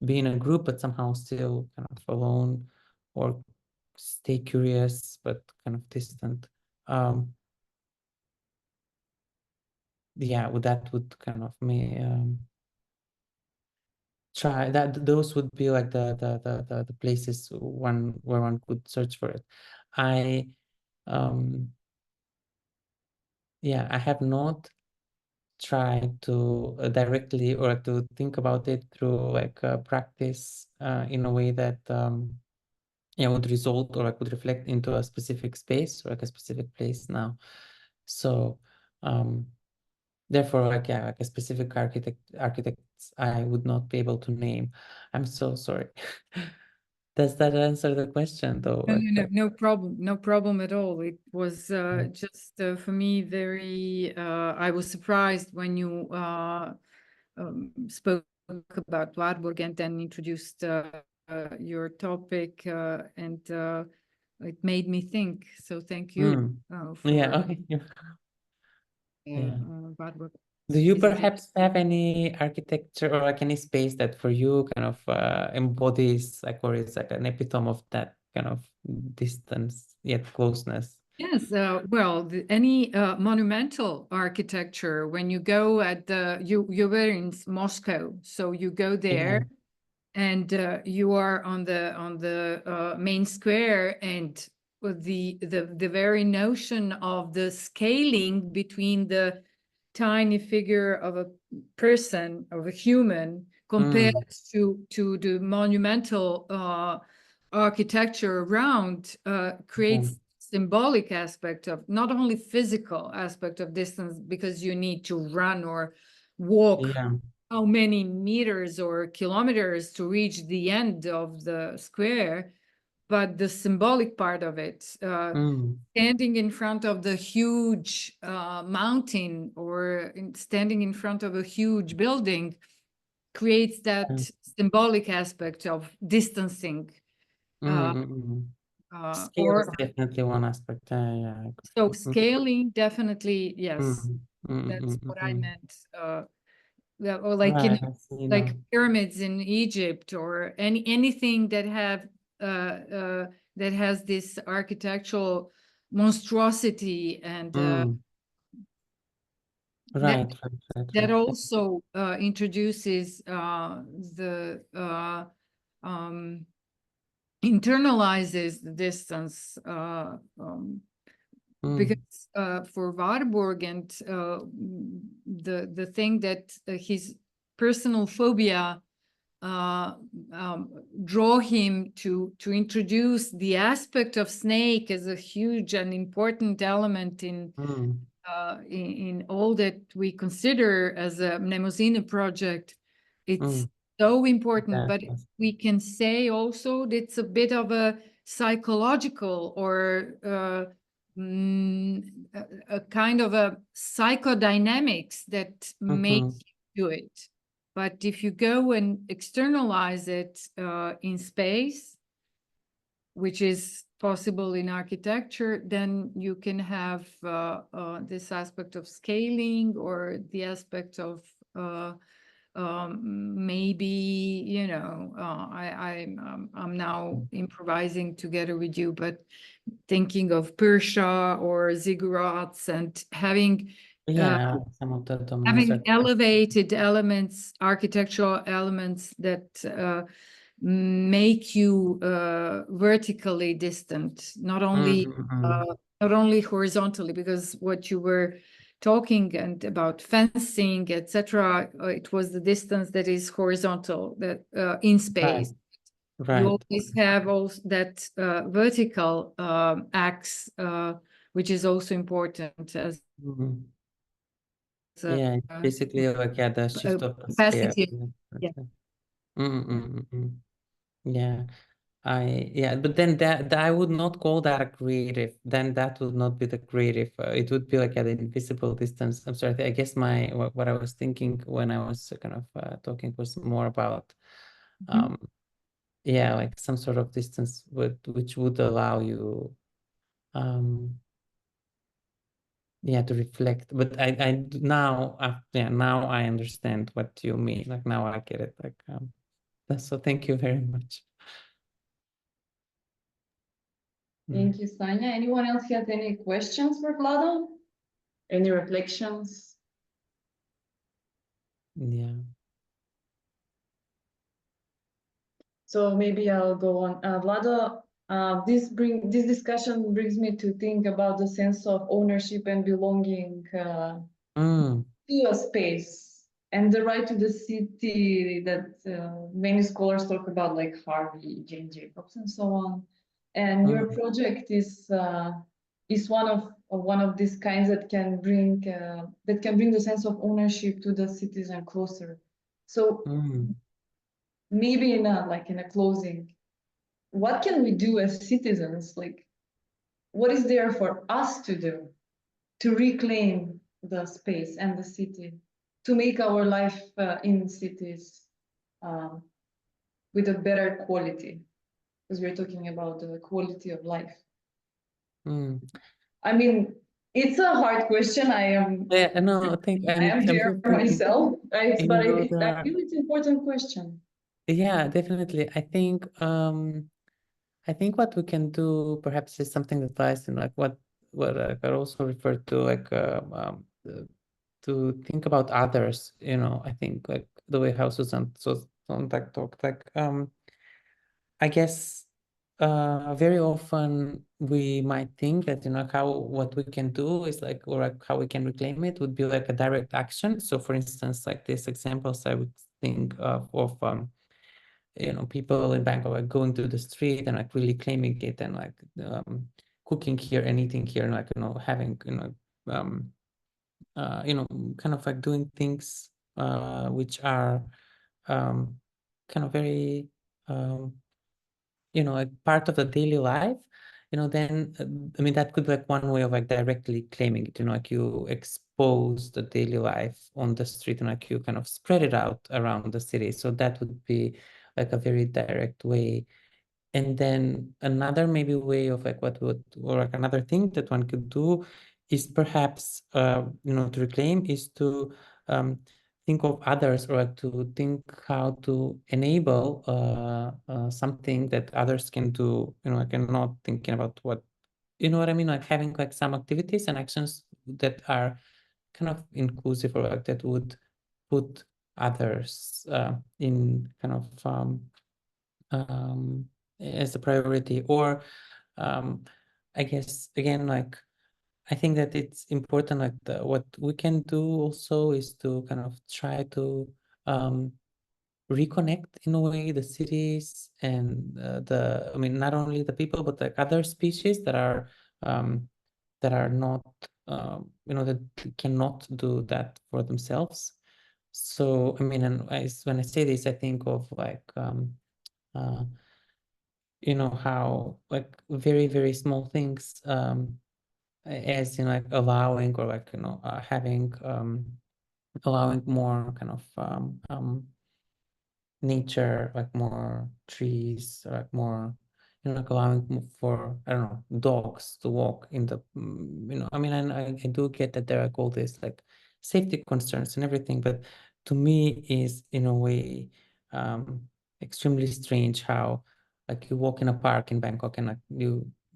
be in a group but somehow still kind of alone, or stay curious but kind of distant. yeah, that would kind of try that. Those would be like the places where one could search for it. Yeah, I have not tried to directly or to think about it through like practice in a way that yeah, would result or like would reflect into a specific space or like a specific place now. So therefore, like, yeah, like a specific architects I would not be able to name. I'm so sorry. Does that answer the question though? No problem. No problem at all. It was just for me very, I was surprised when you spoke about Warburg and then introduced your topic and it made me think. So thank you for Yeah, okay. Yeah. Warburg. Do you perhaps have any architecture or like any space that for you kind of embodies like, or is like an epitome of that kind of distance yet closeness? Yes, well, any monumental architecture, when you go at you were in Moscow, so you go there and you are on the main square, and the very notion of the scaling between the tiny figure of a person, of a human, compared to the monumental architecture around creates symbolic aspect of not only physical aspect of distance, because you need to run or walk how many meters or kilometers to reach the end of the square, but the symbolic part of it, standing in front of the huge mountain or standing in front of a huge building creates that symbolic aspect of distancing. Scale is definitely one aspect. So scaling, definitely, yes. That's what I meant. Or like like pyramids in Egypt, or anything that have that has this architectural monstrosity, and that also introduces the internalizes the distance, because for Warburg and the thing that his personal phobia draw him to introduce the aspect of snake as a huge and important element in all that we consider as a Mnemosyne project. It's so important, but we can say also that it's a bit of a psychological or a kind of a psychodynamics that make you do it. But if you go and externalize it in space, which is possible in architecture, then you can have this aspect of scaling, or the aspect of maybe, you know, I'm now improvising together with you, but thinking of Persia or ziggurats, and having some of the having elevated elements, architectural elements that make you vertically distant, not only horizontally, because what you were talking and about fencing, etc., it was the distance that is horizontal, that in space. You always have also that vertical axe, which is also important as basically like the shift of the capacity. But then that I would not call that a creative. Then that would not be the creative. It would be like at an invisible distance. I'm sorry. I guess what I was thinking when I was kind of talking was more about, like some sort of distance which would allow you, to reflect. But now I understand what you mean. Like now I get it. Like so thank you very much. Thank you, Sanya. Anyone else has any questions for Vlado? Any reflections? Yeah. So maybe I'll go on. Vlado, this discussion brings me to think about the sense of ownership and belonging Mm, to a space and the right to the city that many scholars talk about, like Harvey, Jane Jacobs, and so on. And your project is one of these kinds that can bring the sense of ownership to the citizen closer. So mm. maybe in a closing, what can we do as citizens? Like, what is there for us to do to reclaim the space and the city, to make our life in cities um, with a better quality? Because we're talking about the quality of life. Mm. I mean, it's a hard question. Yeah, no, I think I am I'm there just thinking, myself, right? you But know, I feel it's an important question. yeah, definitely. I think what we can do perhaps is something that ties in like what I also referred to like to think about others, you know. I think like the way how Susan Sontag talked, like I guess very often we might think that, you know, what we can do is like, or like how we can reclaim it would be like a direct action. So for instance, like these examples, I would think of you know, people in Bangkok like going to the street and like really claiming it and like cooking here and eating here and like, you know, having, you know, kind of like doing things which are kind of very you know, like part of the daily life, you know, then I mean that could be like one way of like directly claiming it, you know, like you expose the daily life on the street and like you kind of spread it out around the city. So that would be like a very direct way. And then another maybe way of like or like another thing that one could do is perhaps you know, to reclaim is to think of others, or like to think how to enable something that others can do, you know, like, and not thinking about what, you know what I mean, like having like some activities and actions that are kind of inclusive, or like that would put others in kind of as a priority. Or I guess again, like I think that it's important, like what we can do also is to kind of try to reconnect in a way the cities and I mean, not only the people, but like other species that are not you know, that cannot do that for themselves. So I mean, and when I say this, I think of like you know, how like very, very small things as in like allowing, or like, you know, having allowing more kind of nature, like more trees, or like more, you know, like allowing for, I don't know, dogs to walk in the you know, I mean, I do get that there are all these like safety concerns and everything, but to me is in a way extremely strange how like you walk in a park in Bangkok and like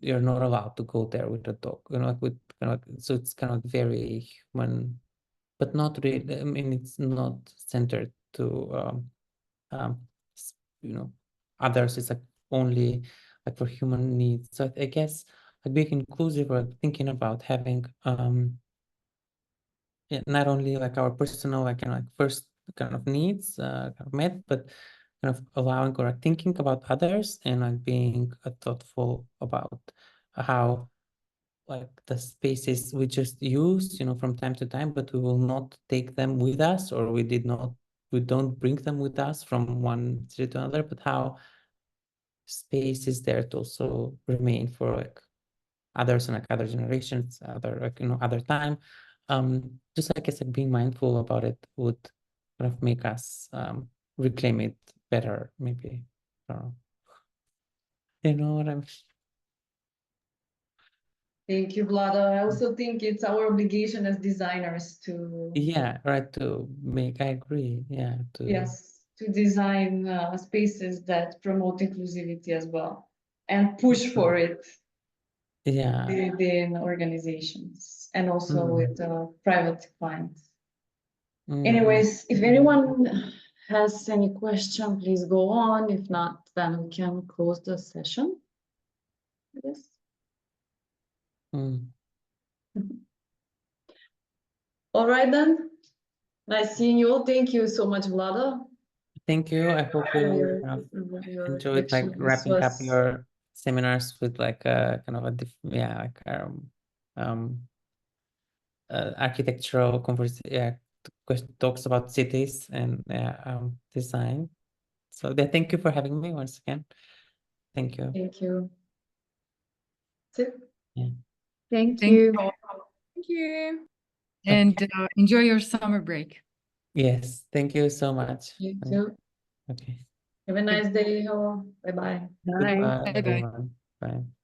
you're not allowed to go there with a dog, you know, like with kind of, so it's kind of very human, but not really. I mean, it's not centered to um, you know, others. It's like only like for human needs. So I guess like being inclusive, or thinking about having yeah, not only like our personal like kind of like first kind of needs kind of met, but kind of allowing or thinking about others, and like being thoughtful about how like the spaces we just use, you know, from time to time, but we will not take them with us, or we don't bring them with us from one city to another, but how space is there to also remain for like others and like other generations, other like, you know, other time. Just I guess like being mindful about it would kind of make us reclaim it better, maybe. I don't know. You know what I'm Thank you, Vlado. I also think it's our obligation as designers to, yeah, right, to make, I agree. Yeah, to yes, to design spaces that promote inclusivity as well and push for it yeah. within organizations and also Mm. with private clients. Anyways, if anyone has any question, please go on. If not, then we can close the session. Yes. All right then. Nice seeing you all. Thank you so much, Vlado. Thank you. I hope you Your enjoyed like reflection. This wrapping up was- your seminars with like a kind of a architectural talks about cities and design. So thank you for having me once again. Thank you. Thank you. That's it. Thank Thank you. you all, Thank you. and enjoy your summer break. Yes, thank you so much. You too. Okay. Have a nice day all. Bye-bye. Bye. Goodbye, Bye-bye. everyone. Bye.